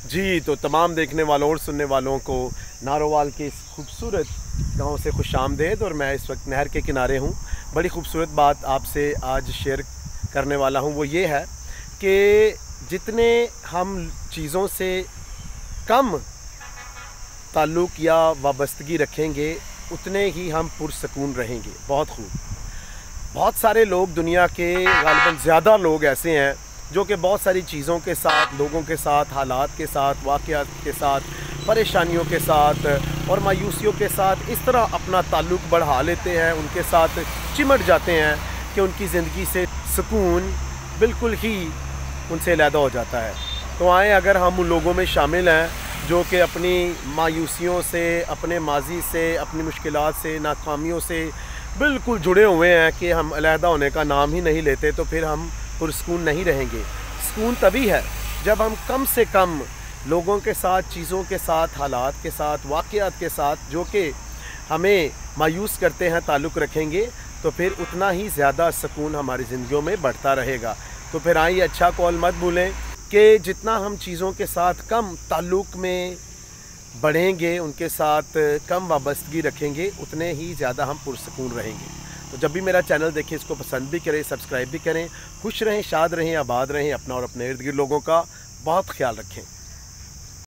जी, तो तमाम देखने वालों और सुनने वालों को नारोवाल के इस खूबसूरत गांव से खुशामदीद। और मैं इस वक्त नहर के किनारे हूं। बड़ी खूबसूरत बात आपसे आज शेयर करने वाला हूं, वो ये है कि जितने हम चीज़ों से कम ताल्लुक़ या वाबस्तगी रखेंगे उतने ही हम पुरसकून रहेंगे। बहुत खूब। बहुत सारे लोग दुनिया के ग़ालिबन ज़्यादा लोग ऐसे हैं जो कि बहुत सारी चीज़ों के साथ, लोगों के साथ, हालात के साथ, वाक़यात के साथ, परेशानियों के साथ और मायूसियों के साथ इस तरह अपना ताल्लुक़ बढ़ा लेते हैं, उनके साथ चिमट जाते हैं कि उनकी ज़िंदगी से सुकून बिल्कुल ही उनसे अलहदा हो जाता है। तो आएँ, अगर हम उन लोगों में शामिल हैं जो कि अपनी मायूसियों से, अपने माजी से, अपनी मुश्किलात से, नाकामियों से बिल्कुल जुड़े हुए हैं कि हम अलहदा होने का नाम ही नहीं लेते, तो फिर हम पुरसकून नहीं रहेंगे। सुकून तभी है जब हम कम से कम लोगों के साथ, चीज़ों के साथ, हालात के साथ, वाक़यात के साथ जो कि हमें मायूस करते हैं ताल्लुक़ रखेंगे, तो फिर उतना ही ज़्यादा सुकून हमारी ज़िंदगियों में बढ़ता रहेगा। तो फिर आइए, अच्छा कौल मत भूलें कि जितना हम चीज़ों के साथ कम ताल्लुक़ में बढ़ेंगे, उनके साथ कम वाबस्तगी रखेंगे, उतने ही ज़्यादा हम पुरसकून रहेंगे। तो जब भी मेरा चैनल देखें, इसको पसंद भी करें, सब्सक्राइब भी करें। खुश रहें, शाद रहें, आबाद रहें। अपना और अपने इर्द गिर्द लोगों का बहुत ख्याल रखें।